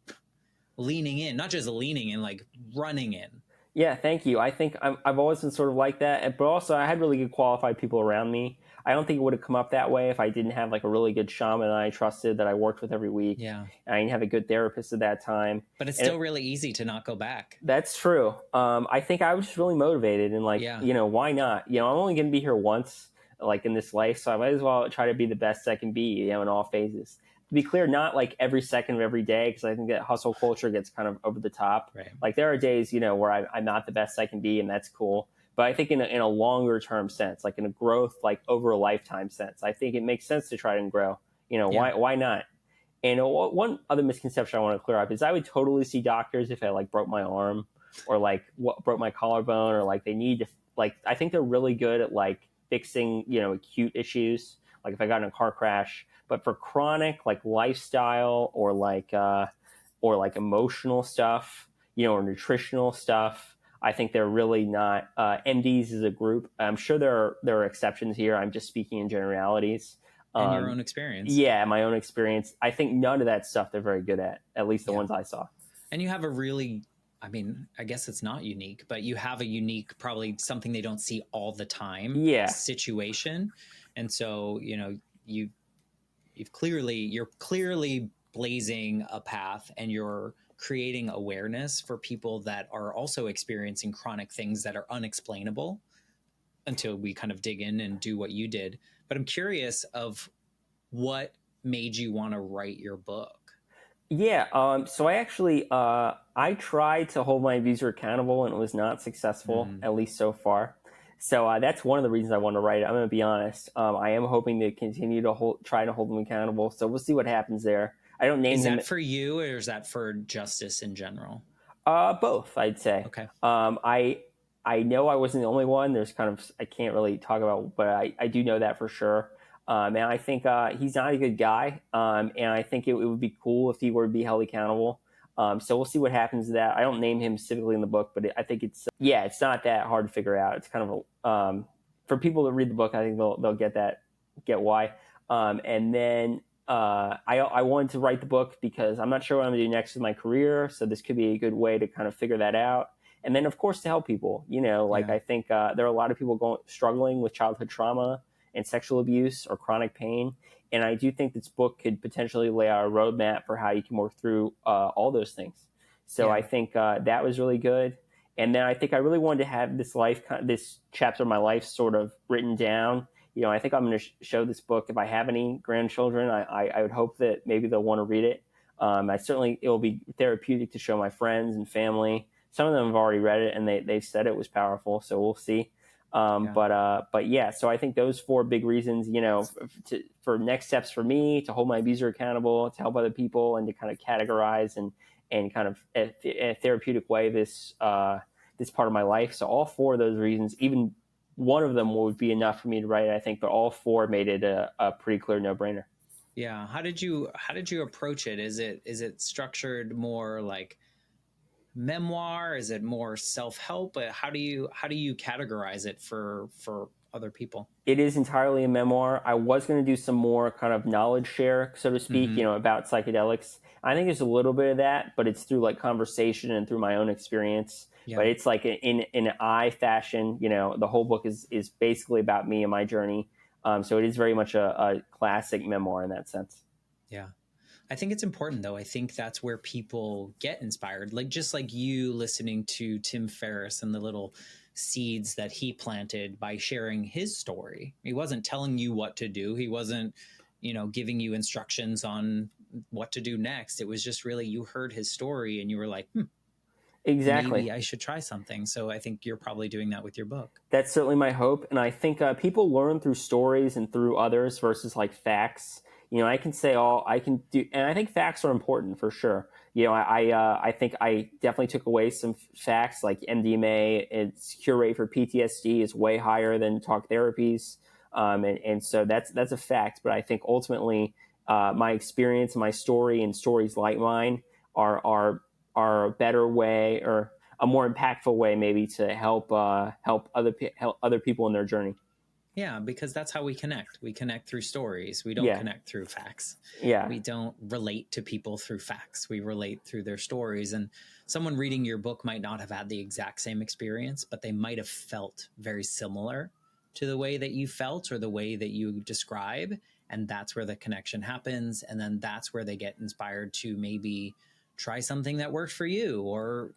leaning in, not just leaning in, like running in. Yeah, thank you. I think I've always been sort of like that, but also I had really good qualified people around me. I don't think it would have come up that way if I didn't have like a really good shaman that I trusted, that I worked with every week. Yeah, and I didn't have a good therapist at that time. But it's still really easy to not go back. That's true. I think I was just really motivated and like, why not? I'm only going to be here once, like in this life, so I might as well try to be the best I can be, in all phases. To be clear, not like every second of every day, because I think that hustle culture gets kind of over the top. Right. Like there are days, where I'm not the best I can be, and that's cool. But I think in a longer term sense, like in a growth, like over a lifetime sense, I think it makes sense to try and grow. Why not? And one other misconception I want to clear up is I would totally see doctors if I like broke my arm or like broke my collarbone, or like they need to, like, I think they're really good at like fixing, acute issues. Like if I got in a car crash. But for chronic, like lifestyle or like emotional stuff, or nutritional stuff, I think they're really not. MDs as a group, I'm sure there are exceptions here. I'm just speaking in generalities. And your own experience. Yeah, my own experience. I think none of that stuff they're very good at least the ones I saw. And you have a really, I mean, I guess it's not unique, but you have a unique, probably something they don't see all the time situation. And so, you're clearly blazing a path, and you're creating awareness for people that are also experiencing chronic things that are unexplainable until we kind of dig in and do what you did. But I'm curious of what made you want to write your book. Yeah. So I actually, I tried to hold my abuser accountable, and it was not successful, at least so far. So that's one of the reasons I want to write it. I'm going to be honest. I am hoping to continue to try to hold them accountable. So we'll see what happens there. I don't name him. Is that for you, or is that for justice in general? Both, I'd say. Okay. I know I wasn't the only one. There's kind of, I can't really talk about, but I do know that for sure. And I think he's not a good guy. And I think it would be cool if he were to be held accountable. So we'll see what happens to that. I don't name him specifically in the book, but I think it's not that hard to figure out. It's kind of for people that read the book, I think they'll get why. And then I wanted to write the book because I'm not sure what I'm going to do next with my career. So this could be a good way to kind of figure that out. And then of course to help people, like Yeah. I think there are a lot of people struggling with childhood trauma and sexual abuse or chronic pain. And I do think this book could potentially lay out a roadmap for how you can work through all those things. So I Yeah. think that was really good. And then I think I really wanted to have this chapter of my life sort of written down. I think I'm going to show this book if I have any grandchildren. I would hope that maybe they'll want to read it. It will be therapeutic to show my friends and family. Some of them have already read it and they've said it was powerful. So we'll see. Yeah. But yeah, so I think those 4 big reasons, for next steps for me to hold my abuser accountable, to help other people, and to kind of categorize and kind of in a therapeutic way this part of my life. So all 4 of those reasons, even one of them would be enough for me to write, I think, but all 4 made it a pretty clear no-brainer. Yeah. How did you approach it? Is it structured more like memoir? Is it more self-help? How do you categorize it for other people? It is entirely a memoir. I was going to do some more kind of knowledge share, so to speak, Mm-hmm. about psychedelics. I think there's a little bit of that, but it's through like conversation and through my own experience. Yeah. But it's like in an I fashion. The whole book is basically about me and my journey. So it is very much a classic memoir in that sense. Yeah. I think it's important though. I think that's where people get inspired. Like just like you listening to Tim Ferriss and the little seeds that he planted by sharing his story. He wasn't telling you what to do. He wasn't, giving you instructions on what to do next. It was just really, you heard his story and you were like, Exactly. maybe I should try something. So I think you're probably doing that with your book. That's certainly my hope. And I think people learn through stories and through others versus like facts. I can say all I can do, and I think facts are important for sure. I think I definitely took away some facts like MDMA. Its cure rate for PTSD is way higher than talk therapies, and so that's a fact. But I think ultimately, my experience, my story, and stories like mine are a better way or a more impactful way maybe to help other people in their journey. Yeah, because that's how we connect. We connect through stories. We don't Yeah. connect through facts. Yeah. We don't relate to people through facts. We relate through their stories. And someone reading your book might not have had the exact same experience, but they might have felt very similar to the way that you felt or the way that you describe. And that's where the connection happens. And then that's where they get inspired to maybe try something that worked for you or,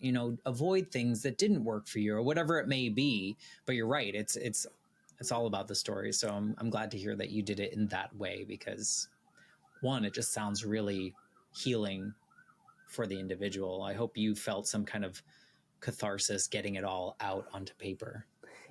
avoid things that didn't work for you or whatever it may be. But you're right. It's all about the story. So I'm glad to hear that you did it in that way because one, it just sounds really healing for the individual. I hope you felt some kind of catharsis getting it all out onto paper.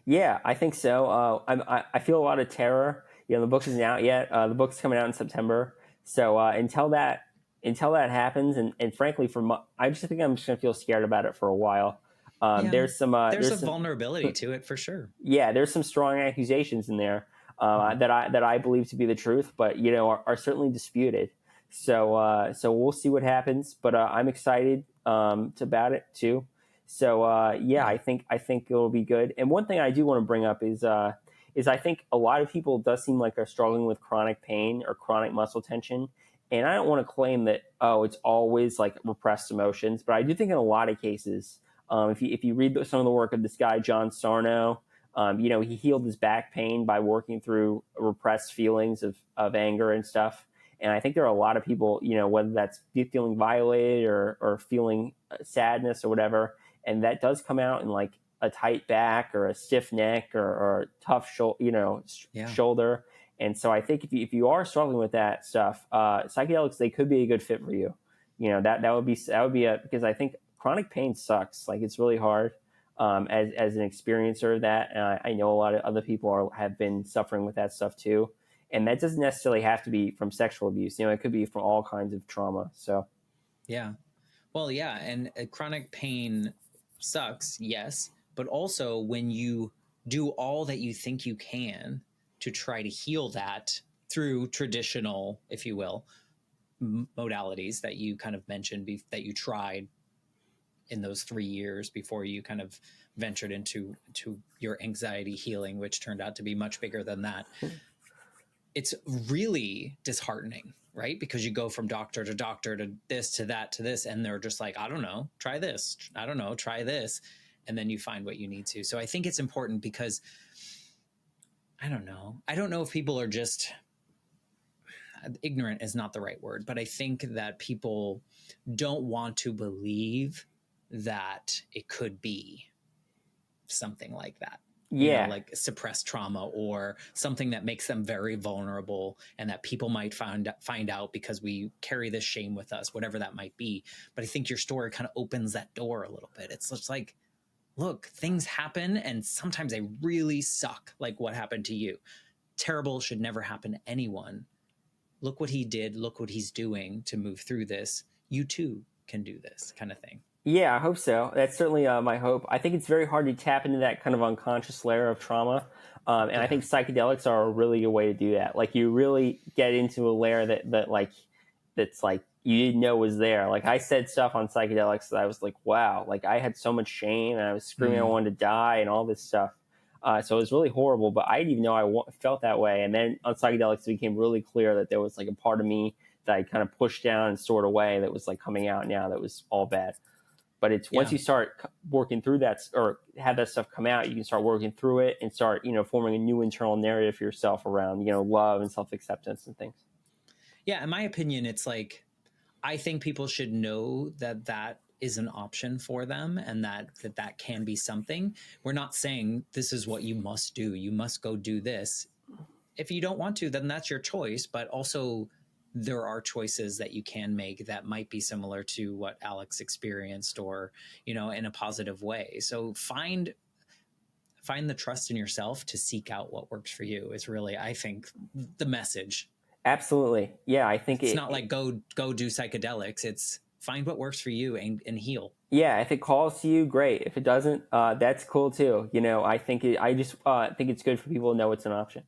Yeah, I think so. I feel a lot of terror. The book isn't out yet. The book's coming out in September. So until that happens, and frankly, I just think I'm just gonna feel scared about it for a while. There's a some vulnerability to it for sure. Yeah, there's some strong accusations in there that I believe to be the truth, but are certainly disputed. So we'll see what happens. But I'm excited about it too. So I think it'll be good. And one thing I do want to bring up is I think a lot of people does seem like are struggling with chronic pain or chronic muscle tension. And I don't want to claim that it's always like repressed emotions, but I do think in a lot of cases. If you read some of the work of this guy, John Sarno, he healed his back pain by working through repressed feelings of anger and stuff. And I think there are a lot of people, whether that's feeling violated or feeling sadness or whatever, and that does come out in like a tight back or a stiff neck or a tough shoulder. And so I think if you are struggling with that stuff, psychedelics, they could be a good fit for you. That would be because I think chronic pain sucks. Like it's really hard as an experiencer of that. I know a lot of other people have been suffering with that stuff too. And that doesn't necessarily have to be from sexual abuse. It could be from all kinds of trauma. So, yeah. Well, yeah. And chronic pain sucks, yes. But also when you do all that you think you can to try to heal that through traditional, if you will, modalities that you kind of mentioned that you tried in those 3 years before you kind of ventured into your anxiety healing, which turned out to be much bigger than that. It's really disheartening, right? Because you go from doctor to doctor to this, to that, to this, and they're just like, I don't know, try this. I don't know, try this. and then you find what you need to. So I think it's important because I don't know if people are just ignorant is not the right word, but I think that people don't want to believe that it could be something like that. Yeah. Like suppressed trauma or something that makes them very vulnerable and that people might find out because we carry this shame with us, whatever that might be. But I think your story kind of opens that door a little bit. It's just like, look, things happen and sometimes they really suck, like what happened to you. Terrible, should never happen to anyone. Look what he did. Look what he's doing to move through this. You too can do this kind of thing. Yeah, I hope so. That's certainly my hope. I think it's very hard to tap into that kind of unconscious layer of trauma. And I think psychedelics are a really good way to do that. Like you really get into a layer that's like you didn't know was there. Like I said stuff on psychedelics that I was like, wow, like I had so much shame and I was screaming I wanted to die and all this stuff. So it was really horrible, but I didn't even know I felt that way. And then on psychedelics, it became really clear that there was like a part of me that I kind of pushed down and stored away that was like coming out now that was all bad. But it's once you start working through that or have that stuff come out, you can start working through it and start, forming a new internal narrative for yourself around, love and self-acceptance and things. Yeah. In my opinion, it's like, I think people should know that is an option for them and that can be something. We're not saying this is what you must do. You must go do this. If you don't want to, then that's your choice. But also there are choices that you can make that might be similar to what Alex experienced or, in a positive way. So find the trust in yourself to seek out what works for you is really, I think, the message. Absolutely. Yeah. I think it's not like go do psychedelics. It's find what works for you and heal. Yeah. If it calls to you, great. If it doesn't, that's cool too. I think I just think it's good for people to know it's an option.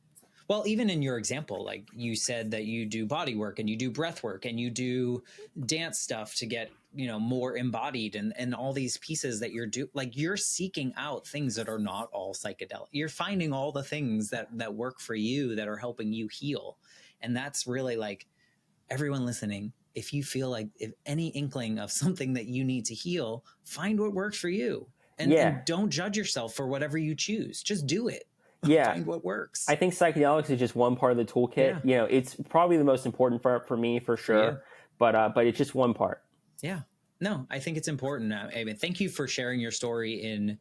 Well, even in your example, like you said that you do body work and you do breath work and you do dance stuff to get, more embodied and all these pieces that you're seeking out things that are not all psychedelic. You're finding all the things that work for you that are helping you heal. And that's really like everyone listening. If you feel like if any inkling of something that you need to heal, find what works for you and don't judge yourself for whatever you choose. Just do it. Yeah. Find what works. I think psychedelics is just one part of the toolkit. Yeah. It's probably the most important part for me for sure, but it's just one part. Yeah. No, I think it's important. I mean, thank you for sharing your story in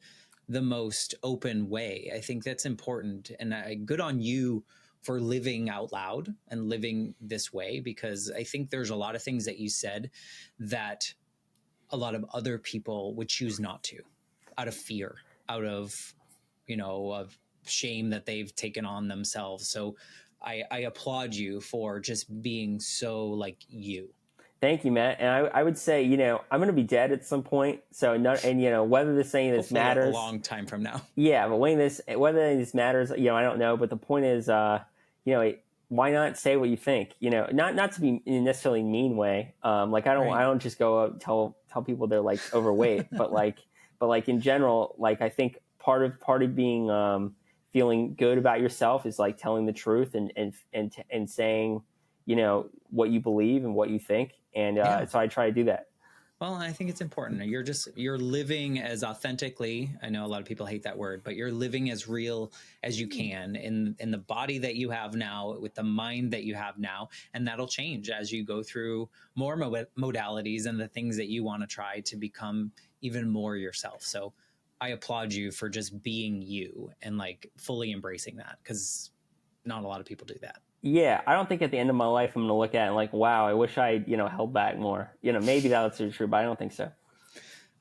the most open way. I think that's important and good on you for living out loud and living this way, because I think there's a lot of things that you said that a lot of other people would choose not to, out of fear, out of, of shame that they've taken on themselves. So I applaud you for just being so like you. Thank you, Matt. And I would say, I'm going to be dead at some point. So, whether this any of this Hopefully matters, a long time from now. Yeah, but whether any of this matters, I don't know. But the point is, why not say what you think? Not to be in a necessarily mean way. Like I don't just go tell people they're like overweight, but like in general, like I think part of being feeling good about yourself is like telling the truth and saying, what you believe and what you think. And so I try to do that. Well, I think it's important. You're living as authentically. I know a lot of people hate that word, but you're living as real as you can in the body that you have now, with the mind that you have now. And that'll change as you go through more modalities and the things that you want to try to become even more yourself. So I applaud you for just being you and like fully embracing that, because not a lot of people do that. Yeah, I don't think at the end of my life I'm going to look at it like, wow, I wish I, held back more. Maybe that's true, but I don't think so.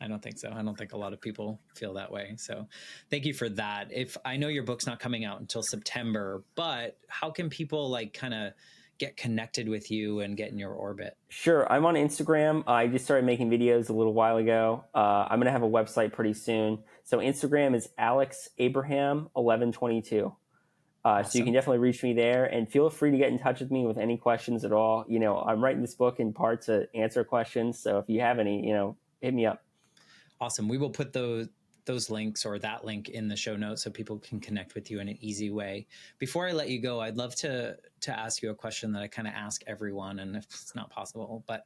I don't think so. I don't think a lot of people feel that way. So thank you for that. If I know your book's not coming out until September, but how can people like kind of get connected with you and get in your orbit? Sure. I'm on Instagram. I just started making videos a little while ago. I'm going to have a website pretty soon. So Instagram is AlexAbraham1122. Awesome. So you can definitely reach me there, and feel free to get in touch with me with any questions at all. I'm writing this book in part to answer questions. So if you have any, hit me up. Awesome. We will put those links or that link in the show notes so people can connect with you in an easy way. Before I let you go, I'd love to ask you a question that I kind of ask everyone, and if it's not possible, but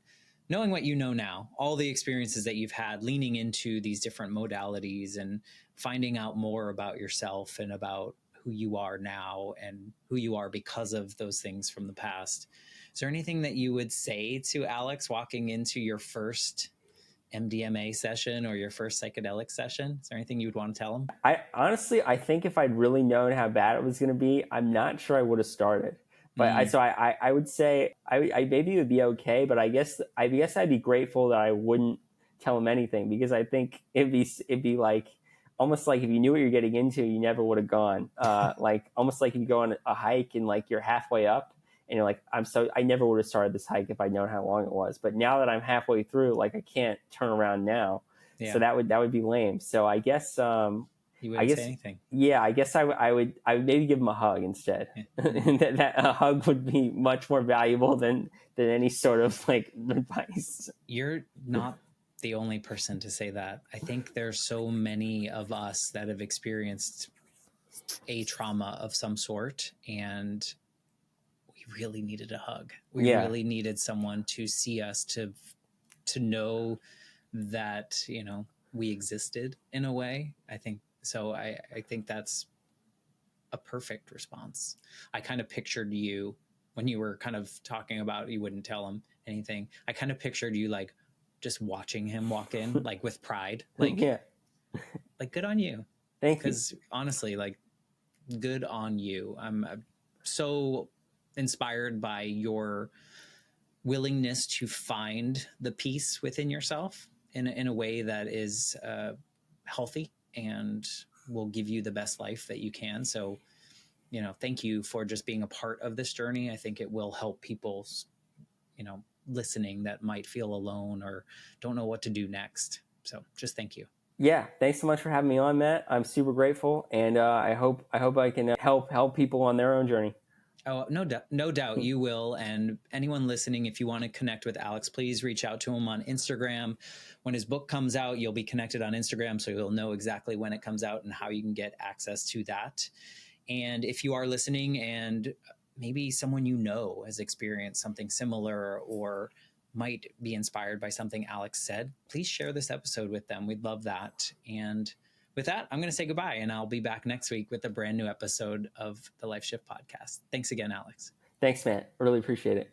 knowing what you know now, all the experiences that you've had, leaning into these different modalities and finding out more about yourself and about who you are now and who you are because of those things from the past. Is there anything that you would say to Alex walking into your first MDMA session or your first psychedelic session? Is there anything you would want to tell him? I honestly, I think if I'd really known how bad it was going to be, I'm not sure I would have started. But I would say I maybe it would be okay, but I guess I'd be grateful that I wouldn't tell him anything, because I think it'd be like almost like if you knew what you're getting into, you never would have gone. Like almost like if you go on a hike and like you're halfway up and you're like, I never would have started this hike if I'd known how long it was. But now that I'm halfway through, like I can't turn around now. Yeah. So that would be lame. So I guess you wouldn't say anything. Yeah, I guess I would maybe give him a hug instead. Yeah. that a hug would be much more valuable than any sort of like advice. You're not the only person to say that. I think there's so many of us that have experienced a trauma of some sort, and we really needed a hug. We really needed someone to see us, to know that, you know, we existed in a way. I think so. I think that's a perfect response. I kind of pictured you when you were kind of talking about you wouldn't tell him anything. I kind of pictured you like just watching him walk in, like with pride, like, like good on you. Thank you. Because honestly, like good on you. I'm so inspired by your willingness to find the peace within yourself in a way that is healthy and will give you the best life that you can. So, you know, thank you for just being a part of this journey. I think it will help people, you know, listening that might feel alone or don't know what to do next. So just thank you. Yeah, thanks so much for having me on, Matt. I'm super grateful, and I hope I can help people on their own journey. Oh, no doubt you will. And anyone listening, if you want to connect with Alex, please reach out to him on Instagram. When his book comes out, you'll be connected on Instagram, so you'll know exactly when it comes out and how you can get access to that. And if you are listening and maybe someone you know has experienced something similar or might be inspired by something Alex said, please share this episode with them. We'd love that. And with that, I'm going to say goodbye, and I'll be back next week with a brand new episode of the Life Shift podcast. Thanks again, Alex. Thanks, Matt. Really appreciate it.